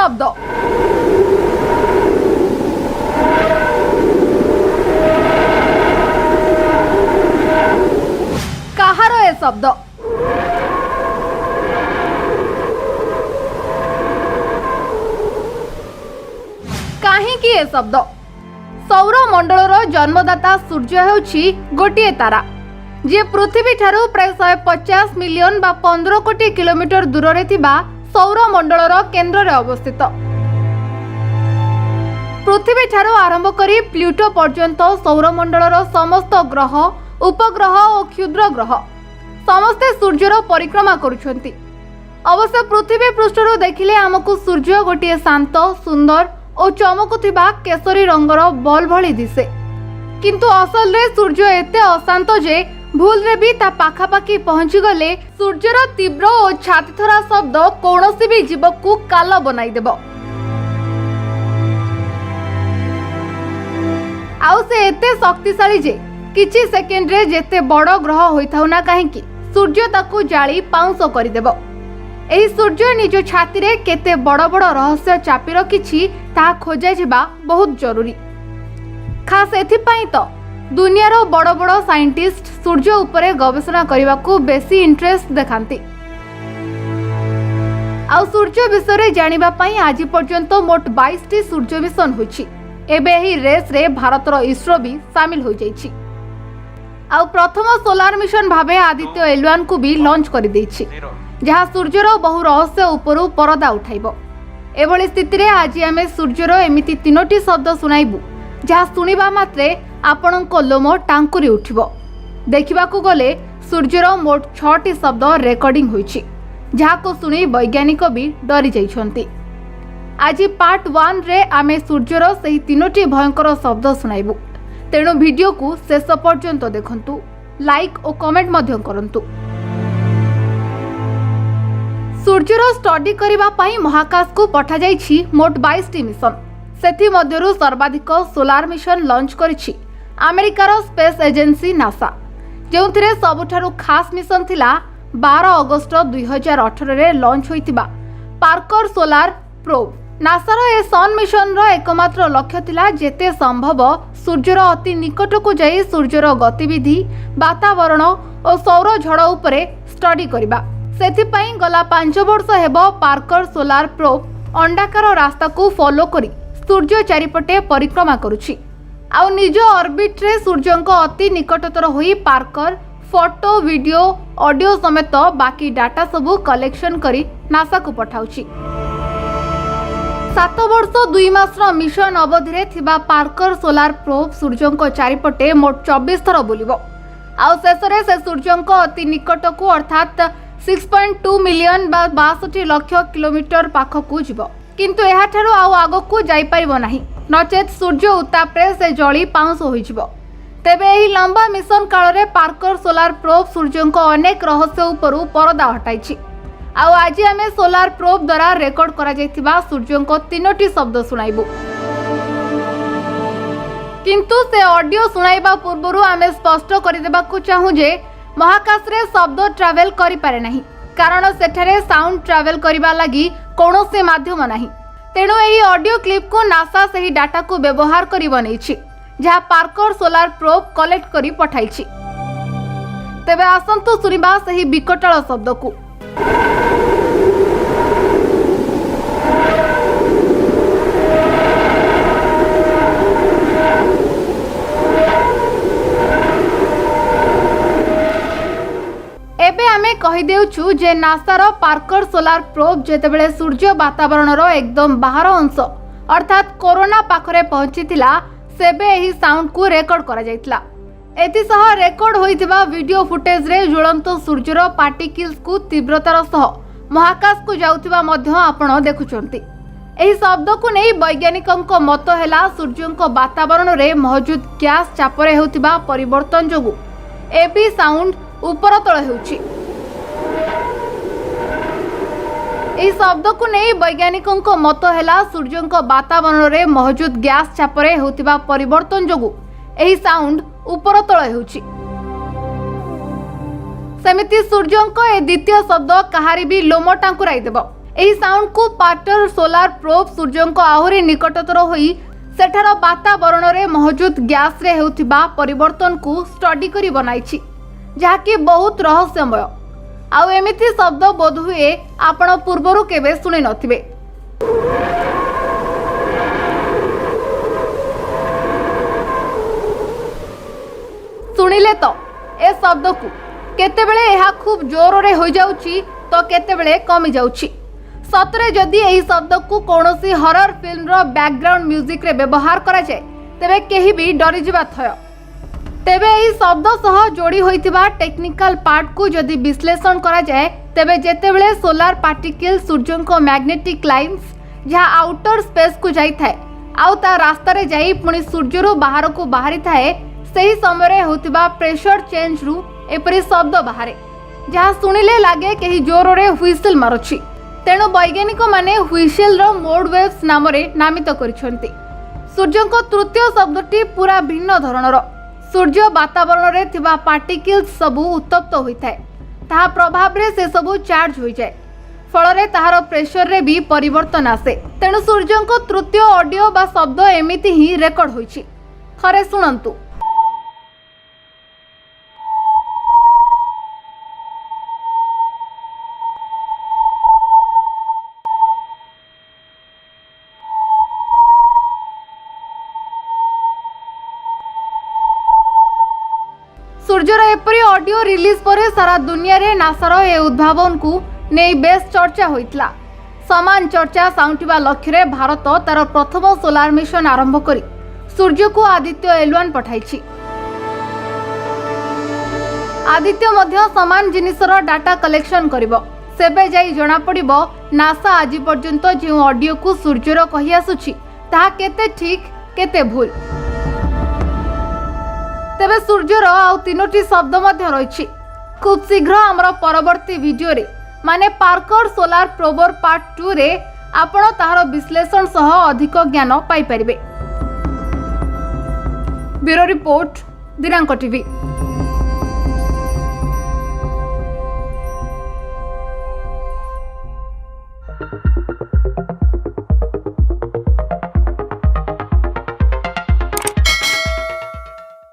शब्द? कहार ए शब्द? काहींकि ए शब्द? सौरमंडलर जन्मदाता सूर्य हेउछि गोटिए तारा जे पृथ्वी ठारू प्राय 150 मिलियन बा 15 कोटी किलोमीटर दूर रे थिबा सौरमंडलर केंद्र रे अवस्थित। पृथ्वी ठारू आरंभ करी प्लूटो पर्यंत सौरमंडलर समस्त ग्रह, उपग्रह और क्षुद्र ग्रह समस्ते सूर्यर परिक्रमा करुछंती। अवश्य पृथ्वी पृष्ठरू देखिले आमको सूर्य गोटिए शांत, सुंदर और चमकुथिबा केसरी रंगर बॉल भली दिसे, किंतु असल रे सूर्य एते अशांत जे भूल रे भी ता पाखापाखी पहुंची गले सूर्यर तीव्र और छातीथरा शब्द कौनसी भी जीव को काल बनाई देबो। आउ से एते शक्तिशाली जे किछि सेकेंड रे जेते बड़ ग्रह होइथाउ ना काहेकि सूर्य ताकू जाली पाउंस करि देबो। एही सूर्य निज छाती रे केते बड़ बड़ रहस्य चापी रखिछि ता खोजा जिबा बहुत जरूरी। खास एथिपाई तो दुनियार बड़ बड़ साइंटिस्ट सूर्य उपरे गवेषणा करने को बेसी इंटरेस्ट देखांती। आउ सूर्य विषय रे जानिबा पई आज पर्यंत मोट 22 टी सूर्य मिशन होइछि। एबे एही रेस रे भारतर इसरो भी शामिल हो जाइछि। आउ प्रथम सोलार मिशन भाबे आदित्य L1 को भी लॉन्च कर देइछि, जहाँ सूर्यर बहु रहस्य उपरू परदा उठाइबो। एभली स्थिति रे आज आमे सूर्यर एमिति 3टी शब्द सुनाइबु जहाँ सुनिबा मात्रे आपणको लोम टांकुरी उठिबो। देखिबाकू गले सूर्यर मोट 6टी शब्द रेकर्डिंग होइछि, जहाँ को सुनी वैज्ञानिक भी डरी जाइछंती। आज पार्ट 1 रे आमे सूर्यर सही 3टी भयंकर शब्द सुनाइबु। तेणु वीडियो को शेष पर्यंत देखंतु, लाइक और कमेंट मध्य करंतु। सूर्यर स्टडी करबा पई महाकाश को पठा जाइछि मोट 22 टी मिशन। सेथि मध्यरु सर्वाधिक सोलार मिशन लॉन्च करिछि अमेरिकार स्पेस एजेंसी नासा, जेउथिरे सबुठारु खास मिशन थिला 12 अगस्त 2018 रे launch होइतिबा Parker solar probe. Naseer ए सन मिशन रो एकमात्र लक्ष्य थिला जेते संभव सूर्यर अति निकट को जाई सूर्यर गतिविधि, वातावरण और सौर झड़ उपरे स्टडी करबा। सेथि पई गला 5 वर्ष हेबो पार्कर सोलार प्रोब अंडाकार रास्ता को फॉलो करी सूर्य चारिपटे परिक्रमा करुछि। आउ निज ऑर्बिट रे सूर्यंक अति निकटतर होई पार्कर फोटो, वीडियो, ऑडियो समेत बाकी डाटा सबु कलेक्शन करी नासा को पठाउछि। 7 वर्ष 2 मास मिशन अवधि रे थिबा पार्कर सोलार प्रोब सूर्यंक चारिपटे मोट 24 थर बुलिबो। आउ शेषरे से सूर्यंक अति निकट को अर्थात 6.2 मिलियन बा 62 लाख किलोमीटर पाख को जीवो, किंतु एहा ठारो आउ आगो को जाई परिबो नाही, नचेत सूर्य उत्तापरे से जली पाउंस होइजिवो। तेबे एही लंबा मिशन काल रे पार्कर सोलार प्रोब सूर्यंक अनेक रहस्य उपरु परदा हटाइछि। आउ आज आमे सोलार प्रोब द्वारा रेकॉर्ड करा जाइथिबा सूर्यंक 3टी शब्द सुनाइबु, किंतु से ऑडियो सुनाइबा पूर्वरु आमे स्पष्ट करि देबाकू चाहू जे महाकाश रे शब्द ट्रैवल करि पारे नाही, कारण सेठारे साउंड ट्रैवल करिबा लागि कौनसी माध्यम नाही। तेणु एही ऑडियो क्लिप को नासा सही डाटा को व्यवहार करि बनेछि, जहाँ पार्कर सोलार प्रोब कलेक्ट करि पठाइछि। तेबे आसंतु सुनिबा सही विकटाल शब्द को। एबे आमे कहि देउछु जे नासार पार्कर सोलार प्रोब जेतेबेले सूर्य वातावरणर एकदम बाहर अंश अर्थात कोरोना पाखरे पहुंचीतिला सेबे एही साउंड को रेकॉर्ड करा जाइतला। एति सह रेकॉर्ड होइतिबा वीडियो फुटेज रे ज्वलंत सूर्यर पार्टिकल्स को तीव्रतार सह महाकाश को जाउतिबा मध्य आपण देखुचंती। एही शब्द को नै वैज्ञानिकक मत हैला सूर्यक वातावरण रे मौजूद गैस चापरे हेउतिबा परिवर्तन जोगु एबी साउंड ऊपर तल हेउछि। एही शब्द को नै वैज्ञानिकक मत हैला सूर्यक वातावरण रे मौजूद गैस चापरे हेउतिबा परिवर्तन जोगु एही साउंड ऊपर तल हेउछि। सेमिति सूर्यक ए द्वितीय शब्द कहारी भी लोम टांकुराई देबो। ଏହି ସାଉଣ୍ଡକୁ ପାର୍ଟର सोलार प्रोब सूर्य को आहुरी निकटतर होई सेठार वातावरण में मौजूद गैस रे हेउथिबा परिवर्तन को स्टडी करी बनाइछि, जहाँकि बहुत रहस्यमय। आउ एमिति शब्द बोध हुए आपण पूर्वरु केबे सुनि नथिबे। सुनिले तो ए शब्द को केतेबेले एहा खूब जोर रे हो जाउछि तो केतेबेले कमी जाउछि। सतरे जदि एही शब्द को कौनसी हरर फिल्म रो बैकग्राउंड म्यूजिक रे व्यवहार करा जाए तेबे केही भी डरी जिबा थय। तेबे एही शब्द सह जोड़ी होइतिबा टेक्निकल पार्ट को जदि विश्लेषण करा जाए तेबे जेतेबेले सोलार पार्टिकल सूर्य को मैग्नेटिक लाइन्स जहाँ आउटर स्पेस को जाई थाए आउ ता रास्ता रे जाई पुणी सूर्य रो बाहर को बाहरी थाए, सही समय रे होतिबा प्रेशर चेंज रु एपरि शब्द बाहरे, जहाँ सुनिले लागे केही जोर रे हुइसिल मारुछि। तेणु वैज्ञानिक माने हुइसेल रो मोड वेव्स नाम रे नामित करिसेंती। सूर्य को तृतीय शब्दटी पूरा भिन्न धरणर। सूर्य वातावरण रे थिबा पार्टिकल्स सबु उत्तप्त होइथाय, ताहा प्रभाव रे से सबु चार्ज होई जाय, फल रे ताहार प्रेशर रे भी परिवर्तन आसे। तेणु सूर्य को तृतीय ऑडियो बा शब्द एमिति ही रेकर्ड होइछि। थरे सुनंतु। सूर्यर एपरी ऑडियो रिलीज पर सारा दुनिया रे नासार ए उद्भावन को नहीं बेस चर्चा होइतला। समान चर्चा साउंटिबा लक्ष्य भारत तार प्रथम सोलार मिशन आरंभ करी सूर्य को आदित्य L1 पठाइछि। आदित्य मध्य समान जिनिसर डाटा कलेक्शन करिवो। सेबे जाई जणा पड़िबो नासा आज पर्यंत जे ऑडियो को सूर्यर कहि आसुछि ताहा केते ठीक केते भूल। तेबे सूर्यर आउ तीनोटी शब्द मध्य रही। खूब शीघ्र आमर परवर्ती वीडियो रे माने पार्कर सोलार प्रोबर पार्ट 2 रे आपण ताहार विश्लेषण सह अधिक ज्ञान पाई परिबे। ब्यूरो रिपोर्ट दिनांक टीवी।